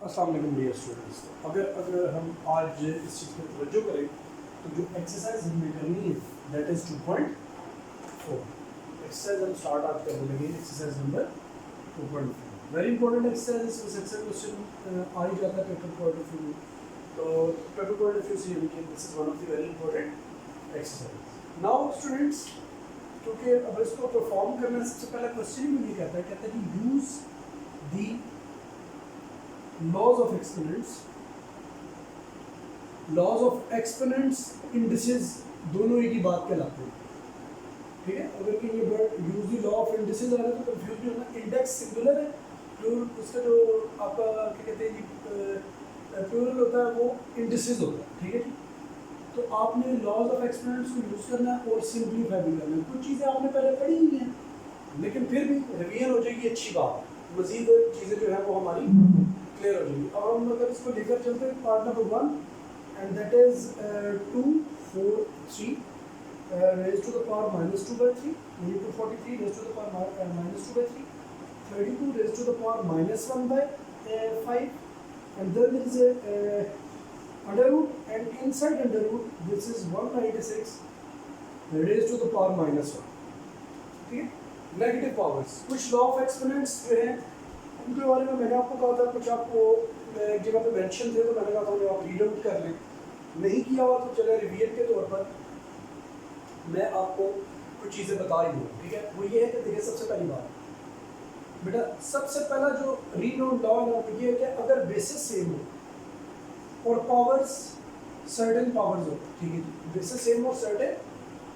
अस्सलाम वालेकुम dear students. अगर हम आज इस चीज़ पर तवज्जो करें तो जो एक्सरसाइज हमने करनी है दैट इज़ 2.4 एक्सरसाइज हम स्टार्ट आज करने लगे। Exercise number 2.4 very important exercise. इसमें सक्सेस क्वेश्चन आ ही जाता है पेपर पॉइंट ऑफ व्यू। तो पेपर पॉइंट ऑफ व्यू से ये this is one of the very important exercise. Now students, क्योंकि अब इसको परफॉर्म करना है सबसे पहला क्वेश्चन ही मुझे कहता है कि use the laws of exponents indices दोनों एक ही बात कहलाते हैं। ठीक है, अगर कि ये word use the law of indices आ रहा है तो कंफ्यूज नहीं होना। इंडेक्स सिंगुलर है, प्लूरल उसका जो आपका क्या कहते हैं जी प्लूरल होता है वो इंडिसेस होता है। ठीक है जी, तो आपने लॉज ऑफ एक्सपोनेंट्स को यूज़ करना है और सिंप्लीफाई भी करना है। कुछ चीज़ें आपने पहले पढ़ी हुई हैं लेकिन फिर भी रिवीजन हो जाएगी, अच्छी बात। मज़ीद चीज़ें जो है वो हमारी क्लियर हो जाएगी। अब हम मतलब इसको लेकर चलते हैं part number 1 and that is 2 4 3 raised to the power minus 2 by 3, 243 raised to the power minus 2 by 3, 32 raised to the power minus 1 by 5, and then there is a under root, and inside under root this is 196 raised to the power minus 1. ठीक है, negative powers. कुछ law of exponents जो है उनके बारे में मैंने आपको कहा था, कुछ आपको एक जगह पे मेंशन थे तो मैंने कहा था आप रीड आउट कर लें। नहीं किया हुआ तो चले रिवीजन के तौर पर मैं आपको कुछ चीज़ें बता ही दूँ। ठीक है, वो ये है कि देखिए सबसे पहली बात बेटा, सबसे पहला जो रीनोन लॉ है वो ये है कि अगर बेसिस सेम हो और पावर्स सर्टेन पावर्स हो, ठीक है, बेसिस सेम और सर्टेन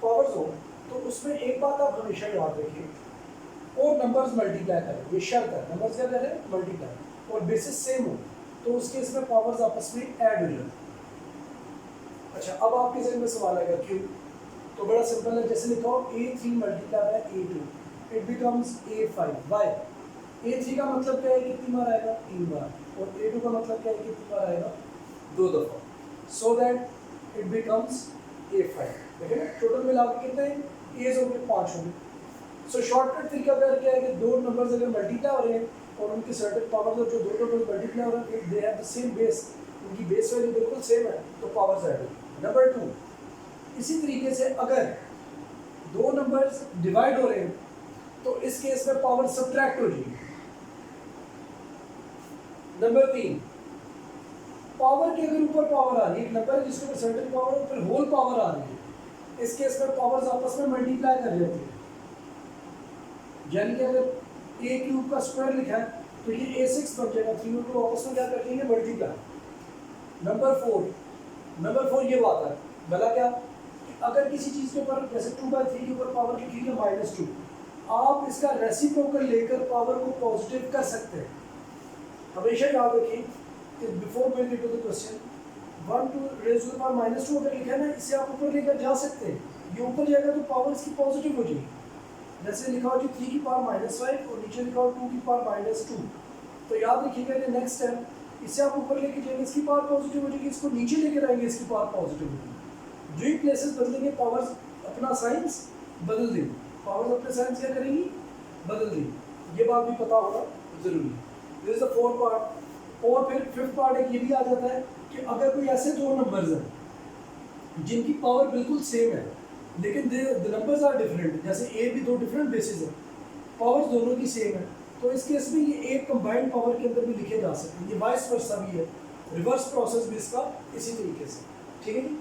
पावर्स हो तो उसमें एक बात आप हमेशा याद रखिए, और नंबर्स मल्टीप्लाई करें, ये शर्त है। नंबर्स क्या करें? मल्टीप्लाई। और बेसिस सेम हो तो उस केस में पावर्स आपस में ऐड हो जाए। अच्छा, अब आपके जहन में सवाल आएगा क्यों? तो बड़ा सिंपल है, जैसे लिखा हो A3 multiply by A2 it becomes A5। Why? A3 का मतलब क्या है, कितनी बार आएगा? 3 बार। और A2 का मतलब क्या है, कितनी बार आएगा? 2 दफ़ा। So that it becomes A5। देखिए ना, टोटल मिला के कितने A's होंगे? 5 होंगे। सो शॉर्टकट तरीका क्या है कि दो नंबर्स अगर मल्टीप्लाई हो रहे हैं और उनकी सर्टेन पावर्स और जो दो नंबर्स मल्टीप्लाई हो रहे हैं they have the same base, उनकी बेस वैल्यू बिल्कुल सेम है तो पावर्स ऐड होगी। नंबर 2, इसी तरीके से अगर दो नंबर्स डिवाइड हो रहे हैं तो इस केस में पावर सब्ट्रैक्ट हो जाएगी। नंबर 3, पावर के अगर ऊपर पावर आ रही है, एक नंबर है जिसके ऊपर सर्टेन पावर और फिर होल पावर आ रही है, इस केस में पावर्स आपस में मल्टीप्लाई कर जाती है। यानी कि अगर a क्यूब का स्क्वायर लिखा है तो ये a6 बन जाएगा, 3 और 2 आपस में क्या कर देंगे? मल्टीप्लाई। नंबर 4 ये बात है भला क्या कि अगर किसी चीज़ के ऊपर जैसे 2/3 के ऊपर पावर लिखी है -2, आप इसका रेसिप्रोकल लेकर पावर को पॉजिटिव कर सकते हैं। हमेशा याद रखिए before going into the question, 1 to raise to the power -2 अगर लिखा है ना, इसे आप ऊपर लेकर जा सकते हैं। ये ऊपर जाएगा तो पावर इसकी पॉजिटिव हो जाएगी। जैसे लिखा हो जी 3 की पावर -5 और नीचे लिखा हो 2 की पावर -2, तो याद रखिएगा कि नेक्स्ट स्टेप इसे आप ऊपर लेके जाएंगे, इसकी पावर पॉजिटिव हो जाएगी, इसको नीचे लेकर आएंगे, इसकी पावर पॉजिटिव हो जाएगी। जो ही प्लेसेस बदलेंगे पावर्स अपना साइंस बदल देंगे, पावर्स अपने साइंस क्या करेंगी? बदल देंगी। ये बात भी पता होना जरूरी है। This is the 4th part. और फिर 5th पार्ट एक ये भी आ जाता है कि अगर कोई ऐसे दो नंबर्स हैं जिनकी पावर बिल्कुल सेम है लेकिन द नंबर्स आर डिफरेंट, जैसे ए भी दो डिफरेंट बेसिस है, पावर्स दोनों की सेम है, तो इस केस में ये एक कंबाइंड पावर के अंदर भी लिखे जा सकते हैं। ये वाइस वर्सा भी है, रिवर्स प्रोसेस भी इसका इसी तरीके से। ठीक है जी,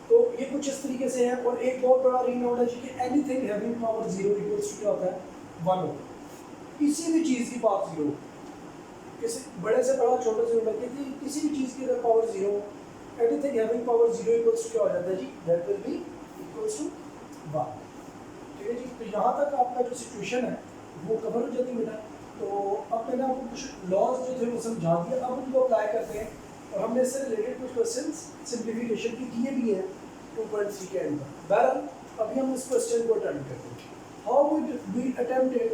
तो ये कुछ इस तरीके से है। और एक बहुत बड़ा रीजन होना चाहिए कि anything having power 0 equals to क्या होता है? 1 होता है। किसी भी चीज़ की पावर 0, किसी बड़े से बड़ा छोटे से बड़ा किसी भी चीज़ की अगर power 0, anything having power 0 equals to क्या हो जाता है जी? That will be equals to 1। ठीक है जी, तो यहाँ तक आपका जो सिचुएशन है वो कवर हो जाती है बेटा। तो अब मैंने आपको कुछ लॉज जो थे वो समझा दिया, अब उनको अप्लाई करते हैं। और हमने इससे रिलेटेड कुछ क्वेश्चंस सिंप्लीफिकेशन की किए भी हैं 2.3 के अंदर। बहरहाल अभी हम इस क्वेश्चन को अटेम्प्ट करते हैं। How would we attempt it?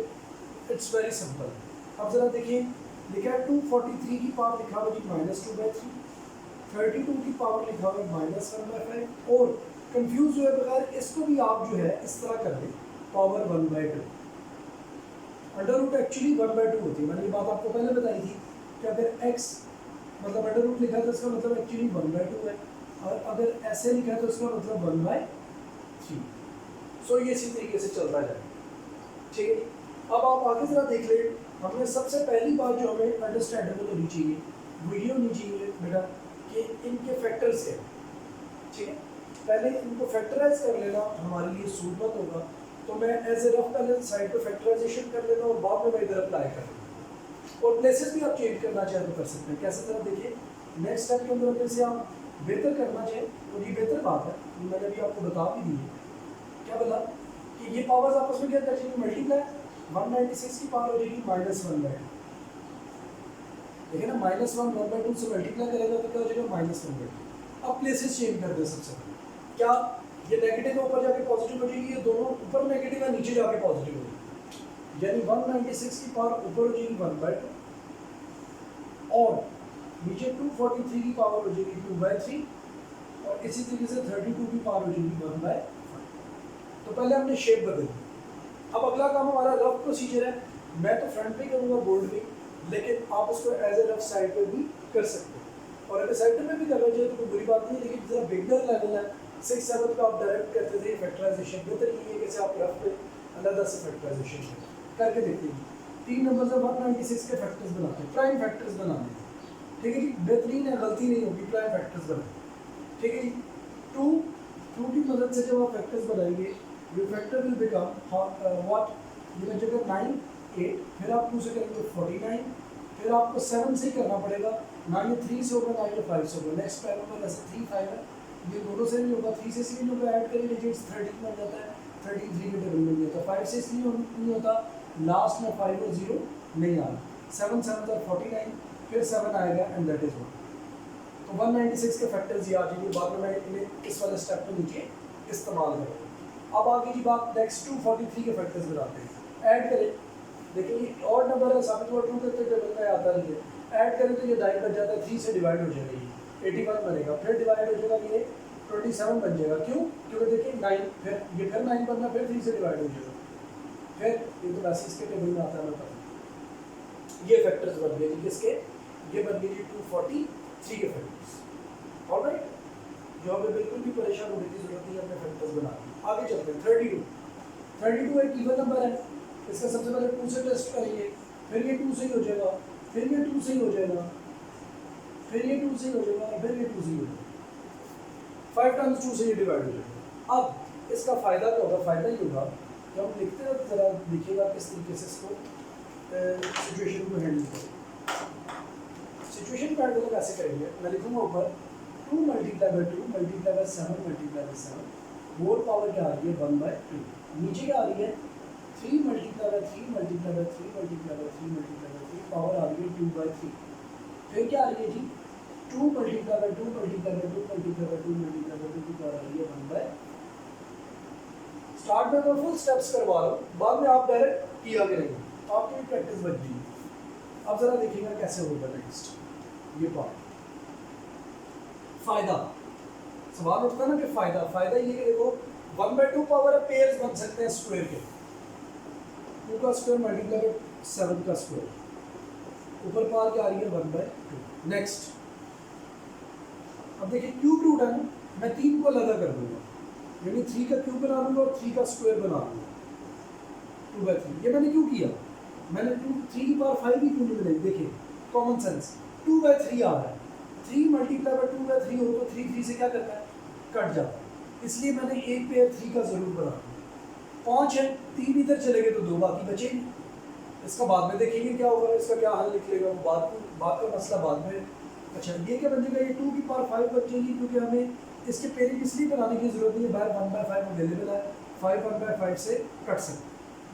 It's very simple. अब ज़रा देखिए, लिखा है 243 की पावर लिखा हुआ जी -2/3, 32 की पावर लिखा हुआ -1/5, और कंफ्यूज हुए बगैर इसको भी आप जो है इस तरह कर दें, पावर 1/2। अंडर रूट एक्चुअली 1/2 होती है। मैंने ये बात आपको पहले बताई थी कि अगर x मतलब अंडर रूट लिखा है तो इसका मतलब एक्चुअली 1/2 है, और अगर ऐसे लिखा है तो इसका मतलब 1/3। सो ये इसी तरीके से चलता जाए, ठीक है। अब आप आगे जरा देख ले, हमने सबसे पहली बात जो हमें अंडरस्टैंडेबल होनी चाहिए वो ये होनी चाहिए बेटा कि इनके फैक्टर्स क्या, ठीक है। पहले इनको फैक्टराइज कर लेना हमारे लिए सूटमत होगा, तो मैं एज ए रफ पहले साइड पे फैक्टराइजेशन कर लेना और बाद में मैं इधर अप्लाई कर लूँगा। और प्लेसेस भी आप चेंज करना चाहें तो कर सकते हैं, कैसे तरह देखिए नेक्स्ट स्टेप के अंदर जैसे आप बेहतर करना चाहें, और ये बेहतर बात है, मैंने अभी आपको बता भी दी है। क्या बोला कि ये पावर्स आपस में क्या कर जाएंगे, मल्टीप्लाई, 196 की पावर हो जाएगी -1/2, देखिए ना, -1 1/2 से मल्टीप्लाई करेगा तो क्या हो जाएगा -1/2। अब प्लेसेस चेंज कर दे सबसे पहले, क्या ये नेगेटिव है ऊपर जाके पॉजिटिव हो जाएगी, ये दोनों ऊपर नेगेटिव है नीचे जाके पॉजिटिव हो जाएगी, यानी 196 की पावर ऊपर हो जाएगी 1/2 और नीचे 243 की पावर हो जाएगी 2/3 और इसी तरीके से 32 की पावर हो जाएगी 1/5। तो पहले हमने शेप बदल दी। अब अगला काम हमारा रफ प्रोसीजर है, मैं तो फ्रंट पे करूँगा बोर्ड में, लेकिन आप उसको एज ए रफ साइड पे भी कर सकते हैं, और अगर साइड में भी करना चाहिए तो कोई बुरी बात नहीं है, लेकिन जरा बिगनर लेवल है 6-7 पे आप डायरेक्ट करते थे फैक्टराइजेशन, बेहतर ये है कि आप रफ पे अलग से फैक्टराइजेशन करके देखते हैं। 3 नंबर से 196 के फैक्टर्स बनाते हैं, प्राइम फैक्टर्स बनाने हैं, ठीक है जी, बेहतरीन है, गलती नहीं होगी, प्राइम फैक्टर्स बनाए, ठीक है जी। 2 की मदद से जब आप फैक्टर्स बनाएंगे, ये फैक्टर विल बिकम व्हाट, ये जगह 9 8, फिर आप 2 से करेंगे 49, फिर आपको 7 से ही करना पड़ेगा, ना ये 3 से होगा ना ये 5 से होगा, नेक्स्ट पैरल में वैसे 3 5 है, ये दोनों से नहीं होगा, 3 से इसलिए नहीं होगा, ऐड करें डिजिट्स 13 बन जाता है, 13 3 के टेबल में नहीं होता, 5 से इसलिए नहीं होता, लास्ट में 5 और 0 नहीं आ रहा, 7 7 49, फिर 7 आएगा एंड दैट इज 1। तो 196 के फैक्टर्स ये आ जाएंगे, बाद में मैं इन्हें इस वाले स्टेप पे नीचे इस्तेमाल करूँगा। अब आगे की बात नेक्स्ट 243 के फैक्टर्स बनाते हैं, ऐड करें, देखिए ये और नंबर है, साबित हुआ 2 करते टेबल में आता नहीं है, ऐड करें तो ये डाइव बन जाता है, 3 से डिवाइड हो जाएगा, ये 81 बनेगा, फिर डिवाइड हो जाएगा, ये 27 बन जाएगा, क्यों, क्योंकि देखिए 9, फिर ये फिर 9 बनना, फिर 3 से डिवाइड हो जाएगा, फिर ये तो वैसे इसके टेबल में आता है, मैं पता, ये फैक्टर्स बन गए जी किसके, ये बन गए जी 243 के फैक्टर्स। ऑलराइट, जो हमें बिल्कुल भी परेशान होने की जरूरत नहीं है, अपने फैक्टर्स बना दी। आगे चलते हैं, 32 एक इवन नंबर है, इसका सबसे पहले 2 से टेस्ट करेंगे, फिर ये 2 से ही हो जाएगा, फिर ये 2 से ही हो जाएगा, फिर ये 2 से ही हो जाएगा, फिर ये 2 से ही हो जाएगा, 5 टाइम्स 2 से ये डिवाइड हो जाएगा। अब इसका फ़ायदा क्या होगा, फ़ायदा ये होगा जब हम लिखते हैं, ज़रा देखिएगा किस तरीके से इसको सिचुएशन को हैंडल करें। सिचुएशन को हैंडल कैसे करेंगे, मैं लिखूँगा ऊपर 2 multiply by 2 multiply by 7 multiply by 7, whole power क्या आ रही है 1/2, नीचे क्या आ रही है 3 multiply by 3 multiply by 3 multiply by 3 multiply by 3, power आ रही है 2/3, फिर क्या आ रही है जी 2 multiply by 2 multiply by 2 multiply by 2 multiply by 2 की पावर आ रही है 1/। स्टार्ट में मैं फुल स्टेप्स करवा रहा हूँ, बाद में आप डायरेक्ट किया करेंगे, आपकी भी प्रैक्टिस बच जाएगी। अब जरा देखिएगा कैसे होगा नेक्स्ट ये पार्ट। फायदा, सवाल उठता है ना कि फायदा ये कि देखो 1/2 पावर है, पेयर्स बन सकते हैं स्क्वायर के, 2 का स्क्वायर मल्टीप्लाई बाई 7 का स्क्वायर, ऊपर पावर क्या आ रही है 1/2। नेक्स्ट, अब देखिए क्यूब रूट है ना, मैं 3 को अलग कर दूंगा, यानी 3 का क्यूब बना दूंगा और 3 का स्क्वायर बना दूंगा 2/3। ये मैंने क्यों किया, मैंने 3 की पावर 5 भी क्यों नहीं बनाई, देखिए कॉमन सेंस, 2/3 आ रहा है, 3 मल्टीप्लाई बाई 2/3 हो तो 3 से क्या करता है कट जाता है, इसलिए मैंने एक पेयर 3 का जरूर बना दिया। 5 है, 3 इधर चले गए तो 2 बाकी बचेंगे, इसका बाद में देखेंगे क्या होगा, इसका क्या हल निकलेगा, बात का मसला बाद में। अच्छा ये क्या बन जाएगा, ये 2 की पावर 5 बच जाएगी, क्योंकि हमें इसके पेयरिंग इसलिए बनाने की जरूरत नहीं है, बाहर 1/5 अवेलेबल है, 5 1/5 से कट सकते हैं,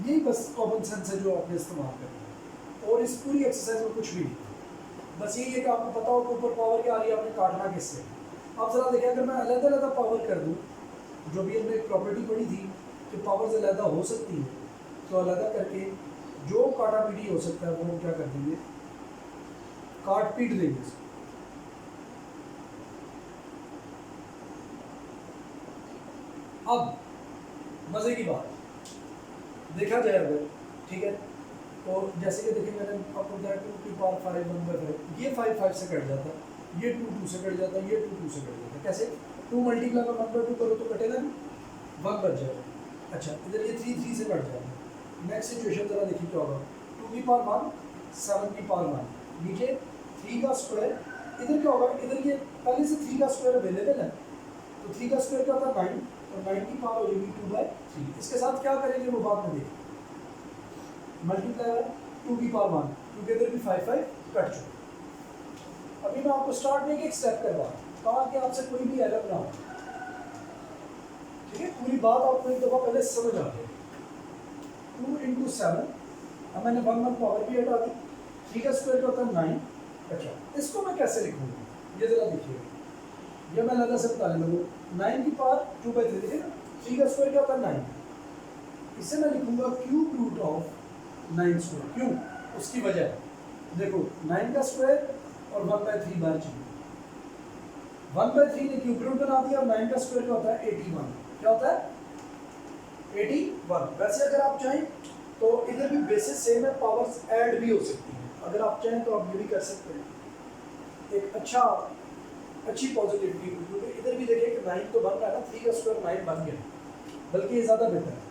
यही बस कॉमन सेंस है जो आपने इस्तेमाल करना है, और इस पूरी एक्सरसाइज में कुछ भी नहीं, बस यही है कि आपको पता हो कि ऊपर पावर क्या आ रही है, आपने काटना किससे। अब जरा देखिए, अगर मैं अलग-अलग पावर कर दूँ, जो भी हमने एक प्रॉपर्टी पढ़ी थी कि पावर्स अलग हो सकती है, तो अलग करके जो काटा पीटी हो सकता है वो हम क्या कर देंगे, काट पीट देंगे। अब मज़े की बात देखा जाए अगर, ठीक है, तो जैसे कि देखिए मैंने आपको बताया 2 की पावर 5 1/5, ये 5 5 से कट जाता है, ये 2 2 से कट जाता है, ये 2 2 से कट जाता है। कैसे 2 मल्टीप्लाई में 1/2 करो तो कटेगा नहीं, 1 बच जाएगा। अच्छा इधर ये 3 3 से कट जाएगा। नेक्स्ट सिचुएशन जरा देखिए क्या होगा, 2 की पावर 1 7 की पावर 1, नीचे 3 का स्क्वायर, इधर क्या होगा, इधर ये पहले से 3 का स्क्वायर अवेलेबल है, तो 3 का स्क्वायर क्या होता है 9, और 9 की पावर हो जाएगी 2/3। इसके साथ क्या करेंगे वो बाद में देखिए, मल्टीप्लाई 2 की पावर 1, क्योंकि इधर भी 5 5 कट चुका। अभी मैं आपको स्टार्ट में एक स्टेप करवा कहा कि आपसे कोई भी एरर ना हो, ठीक है, पूरी बात आपको एक दफ़ा पहले समझ आ गई। 2 × 7, अब मैंने 1 पावर भी हटा दी, 3 का स्क्वायर क्या होता है 9। अच्छा इसको मैं कैसे लिखूंगा, ये जरा देखिए, ये मैं लगा से बताने लगूँ, 9 की पावर 2/3, देखिए ना, 3 का स्क्वायर क्या होता है 9, इसे मैं लिखूंगा क्यूब रूट ऑफ 9 स्क्वायर। क्यों, उसकी वजह देखो 9 का स्क्वायर और 1/3 बार चाहिए, 1/3 ने क्यूब रूट बना दिया, और 9 का स्क्वायर क्या होता है 81, क्या होता है 81। वैसे अगर आप चाहें तो इधर भी बेसिस सेम है, पावर्स ऐड भी हो सकती हैं, अगर आप चाहें तो आप ये भी कर सकते हैं, एक अच्छी पॉजिटिविटी, क्योंकि इधर भी देखिए कि 9 तो बन रहा है ना, 3 का स्क्वायर 9 बन गया, बल्कि ये ज़्यादा बेहतर है।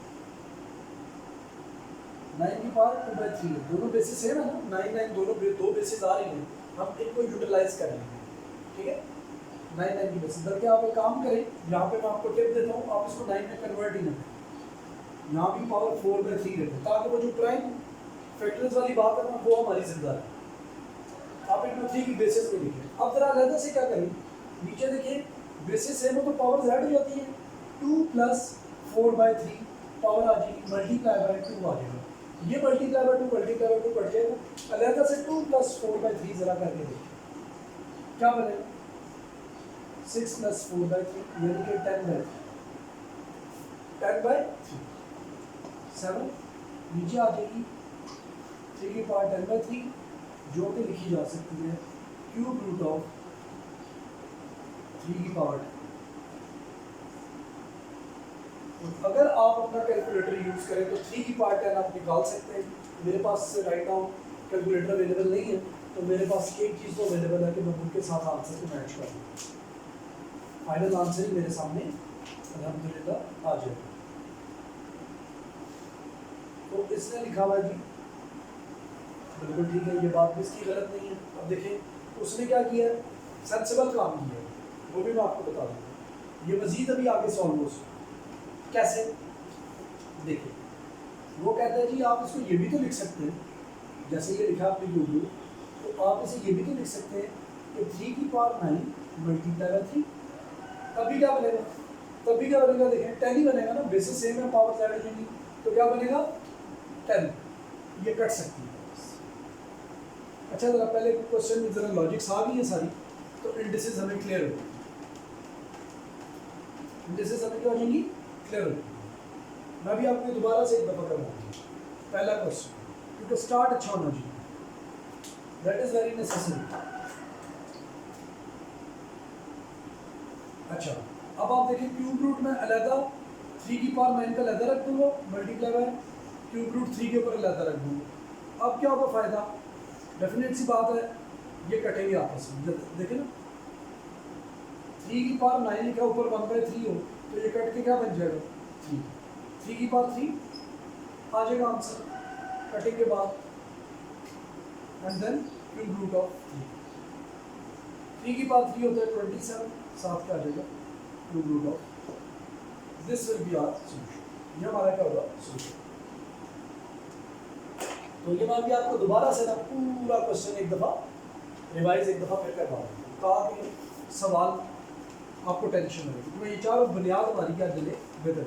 9 की पावर 2/3, दोनों बेसिस सेम है ना, 9 9 दोनों दो बेसिस आ रही हैं, हम इनको यूटिलाइज करेंगे, ठीक है, 9 9 की बेसिस। बल्कि आप एक काम करें, यहाँ पे मैं आपको टिप देता हूँ, आप इसको 9 में कन्वर्ट ही ना करें, यहाँ भी पावर 4/3 रखें, ताकि वो जो प्राइम फैक्टर्स वाली बात है ना वो हमारी जिंदा है। आप इनको 3 की बेसिस पे लिखें। अब जरा अलग से क्या करें, नीचे देखिए बेसिस सेम हो तो पावर ऐड हो जाती है, 2 + 4/3 पावर आ जाएगी, मल्टीप्लाई बाय 2 आ जाएगा, ये मल्टीप्लाई बाय 2 कट जाएगा। अलग से 2 + 4/3 जरा करके देखिए क्या बनेगा, 6 + 4/3 यानी कि 10/3 7 नीचे आ जाएगी, 3 की पावर 10/3 जो कि लिखी जा सकती है क्यूब रूट ऑफ 3 की पावर 10। तो अगर आप अपना कैलकुलेटर यूज़ करें तो 3 की पावर 10 आप निकाल सकते हैं। मेरे पास राइट नाउ कैलकुलेटर अवेलेबल नहीं है, तो मेरे पास एक चीज़ तो अवेलेबल है कि मैं उनके साथ आंसर को मैच कर दूँ, फाइनल आंसर ही मेरे सामने अल्हम्दुलिल्लाह आ जाएगा। तो इसने लिखा हुआ जी बिल्कुल ठीक है, ये बात भी इसकी गलत नहीं है। अब देखें उसने क्या किया, सेंसिबल काम किया है, वो भी मैं आपको बता दूँगा, ये मज़ीद अभी आगे सॉल्व हो सकता कैसे। देखिए वो कहता है जी आप इसको ये भी तो लिख सकते हैं, जैसे ये लिखा आपने यूट्यूब, तो आप इसे ये भी तो लिख सकते हैं कि 3 की पावर 9 मल्टीप्लाई बाय 3, तभी क्या बनेगा, देखें 10 ही बनेगा ना, बेसिस सेम है, पावर ऐड हो जाएगी, तो क्या बनेगा 10, ये कट सकती है। अच्छा जरा पहले क्वेश्चन में जरा लॉजिक्स आ गई है सारी, तो इंडिसेस हमें क्लियर हो जाएगी, इंडिसेस हमें क्या हो जाएंगी क्लियर हो जाएगी। मैं भी आपको दोबारा से एक दफ़ा करवाऊंगा पहला क्वेश्चन, क्योंकि स्टार्ट अच्छा होना चाहिए, दैट इज़ वेरी नेसेसरी। अच्छा अब आप देखिए क्यूब रूट में अलहदा 3 की पावर 9 का अलहदा रख दूँगा, मल्टीप्लाई बाय क्यूब रूट 3 के ऊपर अलहदा रख दूँगा। अब क्या होगा फ़ायदा, डेफिनेट सी बात है ये कटेंगे आपस में, देखें ना 3 की पावर 9 लिखा ऊपर 1/3 हो, तो ये कट के क्या बन जाएगा 3 की पावर 3 आ जाएगा आंसर कटिंग के बाद, and then cube root of 3 की पावर 3 होता है 27, साथ क्या आ जाएगा cube root of, this will be our solution, ये हमारा क्या होगा सॉल्यूशन। तो ये मैं भी आपको दोबारा से ना पूरा क्वेश्चन एक दफ़ा रिवाइज एक दफ़ा फिर करवा दूँ, ताकि सवाल आपको टेंशन लगे, क्योंकि ये चारों बुनियाद हमारी क्या चले बेहतर।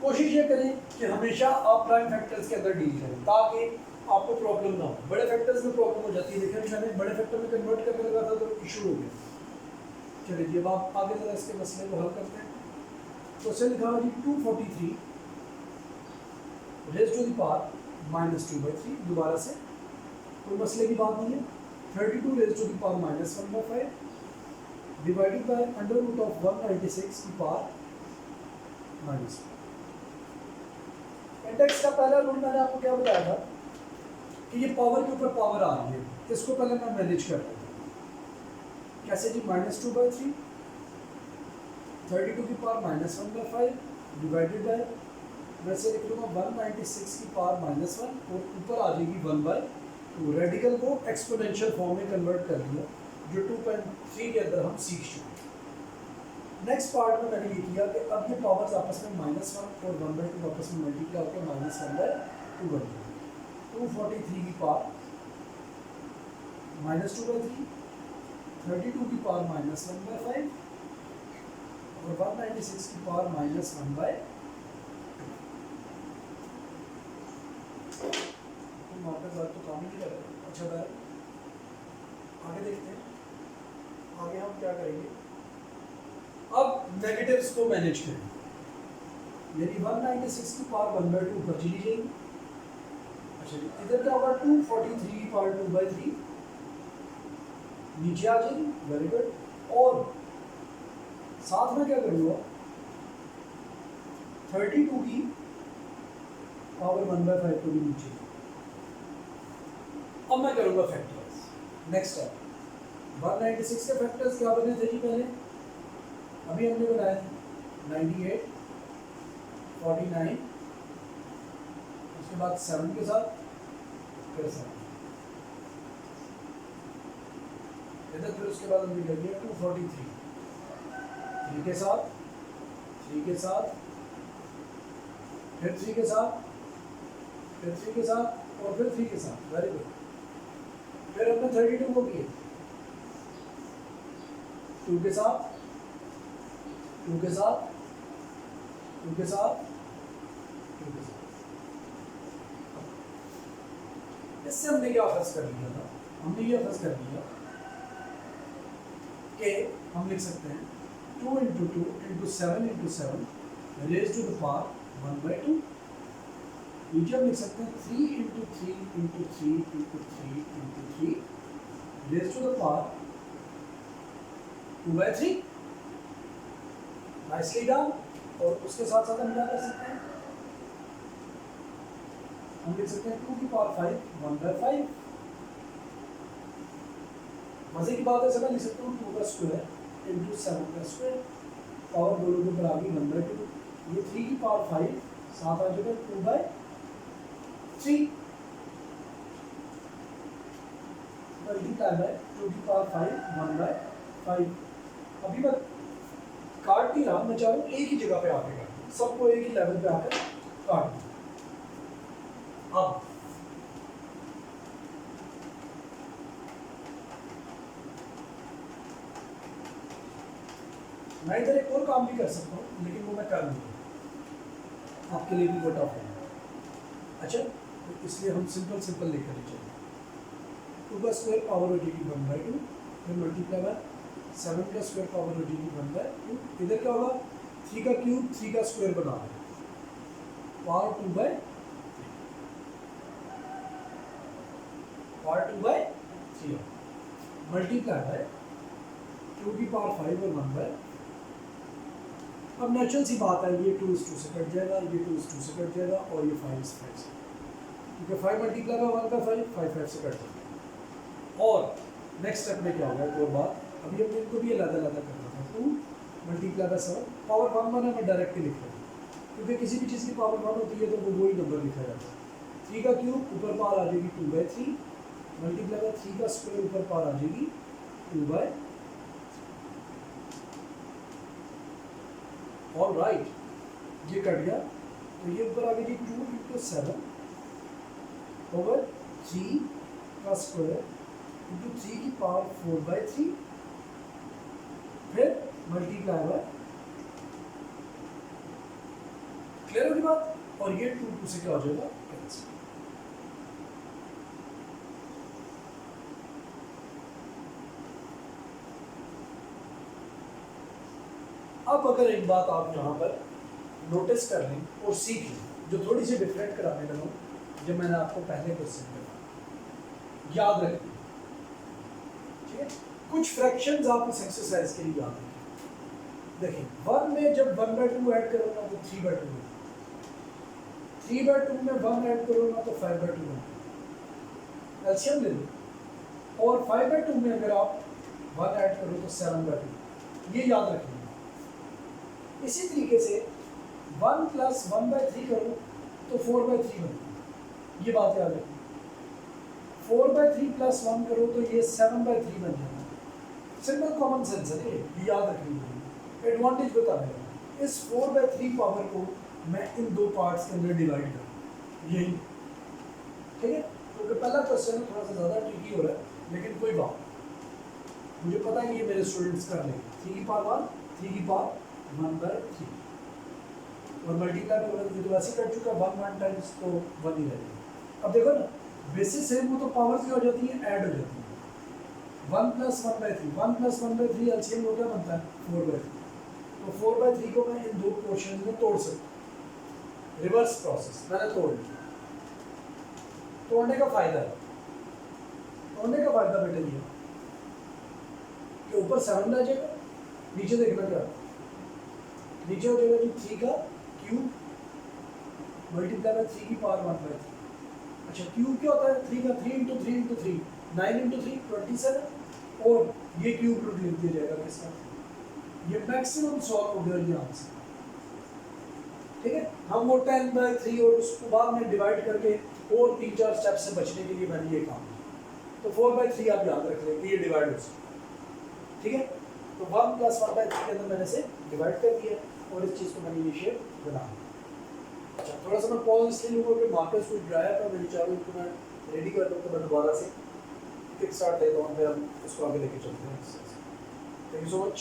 कोशिश ये करें कि हमेशा आप प्राइम फैक्टर्स के अंदर डील करें, ताकि आपको प्रॉब्लम ना हो। बड़े फैक्टर्स में प्रॉब्लम हो जाती है, देखिए मैंने बड़े फैक्टर में कन्वर्ट करने लगा था तो इशू हो गया। चलिए जी अब आप आगे जरा इसके मसले को हल करते हैं। क्वेश्चन लिखा हुआ जी 243 रेज़ टू द पावर -2/3, दोबारा से कोई मसले की बात नहीं है। 32 raise to the power -1/5 divided by under root of 196 की पावर -1। इंडेक्स का पहला रूल मैंने आपको क्या बताया था कि ये पावर के ऊपर पावर आ रही है, इसको पहले मैं मैनेज कर रहा हूँ। कैसे जी, -2/3, 32 की पावर -1/5 डिवाइडेड बाय, वैसे लिख लूँगा 196 की पावर -1 और ऊपर आ जाएगी 1/2। रेडिकल को एक्सपोनेंशियल फॉर्म में कन्वर्ट कर लिया, जो 2.3 के अंदर हम सीख चुके हैं। नेक्स्ट पार्ट में मैंने ये किया कि अब ये पावर्स आपस में -1 और 1/2 आपस में मल्टीप्लाई होकर -1/2 बन गई। 243 की पावर -2/3, 32 की पावर -1/5 और 196 की पावर -1/2। तो काम ही नहीं कर रहे। अच्छा भाई, आगे देखते हैं, आगे हम क्या करेंगे। अब नेगेटिव्स को मैनेज करें, यानी 196 की पावर 1/2 ऊपर चली जाएगी। अच्छा जी, इधर क्या होगा, 243 की पावर 2/3 नीचे आ जाएगी। Very good. और साथ में क्या करूँगा, 32 की पावर 1/5 को भी नीचे। अब मैं करूँगा फैक्टर्स। नेक्स्ट स्टेप, 196 के फैक्टर्स क्या बने थे जी पहले, अभी हमने बनाया 98, 49, उसके बाद 7 के साथ, फिर 7 इधर, फिर उसके बाद हमने कर दिया 243, 3 के साथ, 3 के साथ, फिर 3 के साथ, फिर 3 के साथ और फिर 3 के साथ। Very good. फिर हमने 32 को किए 2 के साथ, 2 के साथ, 2 के साथ, 2 के साथ। इससे हमने क्या फर्ज कर लिया था, हमने ये फर्ज कर लिया कि हम लिख सकते हैं 2 × 2 × 7 × 7 रेज़ टू द पावर 1/2। नीचे हम लिख सकते हैं 3 × 3 × 3 × 3 × 3 raise to the power 2/3। Nicely done. और उसके साथ साथ हम क्या कर सकते हैं, हम लिख सकते हैं 2 की पावर 5 1/5। मजे की बात है, मैं लिख सकता हूँ 2 का स्क्वायर × 7 का स्क्वायर, पावर दोनों के ऊपर आ गई 1/2। ये 3 की पावर 5 साथ आ जाएगा 2/3 मल्टीप्लाई बाय 2 की पावर 5 1/5। अभी मैं काट नहीं रहा, मैं चाह रहा हूँ एक ही जगह पे आके काट, सबको एक ही लेवल पे आकर काट दूँ। अब मैं इधर एक और काम भी कर सकता हूँ, लेकिन वो मैं कर लूँगा, आपके लिए भी वो टफ है। अच्छा, तो इसलिए हम सिंपल लेकर चलेंगे। 2 का स्क्वायर पावर हो जाएगी 1/2, फिर मल्टीप्लाई बाय 7 का स्क्वायर पावर हो जाएगी 1/2। इधर क्या होगा, 3 का क्यूब 3 का स्क्वायर बना है, पावर 2/3 मल्टीप्लाई बाय 2 की पावर 5 और 1/2। अब नेचुरल सी बात है, ये 2 इस 2 से कट जाएगा, ये 2 इस 2 से कट जाएगा और ये 5 इस 5 से, क्योंकि 5 मल्टीप्लाई बाय 1/5 5 5 से कट जाएगा। और नेक्स्ट स्टेप में क्या होगा, एक और बात, अभी हमने इनको भी अलग करना था। 2 मल्टीप्लाई बाय 7 पावर 1 है, मैं डायरेक्ट लिख रहा हूँ, क्योंकि किसी भी चीज़ की पावर 1 होती है तो वो वही नंबर लिखा जाता है। 3 का क्यूब ऊपर पावर आ जाएगी 2/3 मल्टीप्लाई बाय 3 का स्क्वायर ऊपर पावर आ जाएगी 2/3। ऑल राइट, ये कट गया, तो ये ऊपर आ गई 2 × 7 ओवर 3 का स्क्वायर × 3 की पावर 4/3, फिर मल्टीप्लाई बाय, क्लियर होगी बात। और ये 2 से क्या हो जाएगा, कैंसिल। अब अगर एक बात आप यहाँ पर नोटिस कर लें और सीख लें, जो थोड़ी सी डिफरेंट कराने लगा, जब मैंने आपको पहले क्वेश्चन करा, याद रखें, ठीक है। कुछ फ्रैक्शंस आप इस एक्सरसाइज के लिए याद रखें। देखिए 1 में जब 1/2 ऐड करूँगा तो 3/2, 3/2 में 1 ऐड करो ना तो 5/2 बनता है, एलसीएम ले लो। और 5/2 में अगर आप 1 ऐड करो तो 7/2, ये याद रखिए। इसी तरीके से 1 + 1/3 करो तो 4/3 बनता है, ये बात याद रखिए। 4/3 + 1 करो तो ये 7/3 बन जाएगा। सिंपल कॉमन सेंस है, ये याद रखिए, एडवांटेज बता रहे हैं। इस 4/3 पावर को मैं इन दो पार्ट्स के अंदर डिवाइड करूँ, यही ठीक है। क्योंकि पहला क्वेश्चन थोड़ा सा ज़्यादा ट्रिकी हो रहा है, लेकिन कोई बात, मुझे पता है कि ये मेरे स्टूडेंट्स कर लेंगे। 3 की पावर 1, 3 की पावर 1/3 और मल्टीप्लाई में तो वैसे कट चुका 1 टाइम्स, तो 1 ही रहेगा। अब देखो ना, बेसिस सेम हो तो पावर्स क्या हो जाती है, ऐड हो जाती है। 1 + 1/3, 1 + 1/3 एलसीएम हो क्या बनता है, 4/3। तो 4/3 को मैं इन दो पोर्शन में तोड़ सकता हूँ, रिवर्स प्रोसेस, मैंने तोड़ लिया। तोड़ने का फायदा है, तोड़ने का फायदा बेटा ये कि ऊपर 7 रह जाएगा, नीचे देखना क्या, नीचे हो जाएगा जी 3 का क्यूब मल्टीप्लाई बाय 3 की पावर 1/3। अच्छा क्यूब क्या होता है, 3 का 3 × 3 × 3 9 × 3 27, और ये क्यूब रूट लिख दिया जाएगा किसका, ये मैक्सिमम सॉल्व हो गया ये आंसर, ठीक है। हम वो 10/3 और उसको बाद में डिवाइड करके और 3-4 स्टेप से बचने के लिए मैंने ये काम किया। तो 4/3 आप याद रख लें कि ये डिवाइड हो सकता, ठीक है। तो 1 + 1/3 के अंदर मैंने से डिवाइड कर दिया और इस चीज़ को मैंने ये शेप बना। अच्छा थोड़ा सा मैं पॉज इसलिए लूँगा कि मार्कर्स कुछ ड्राई था, मैं चाहूँ तो मैं रेडी कर दूँ, तो मैं दोबारा से किक स्टार्ट देता हूँ, फिर हम उसको आगे लेके चलते हैं। Thank you so much.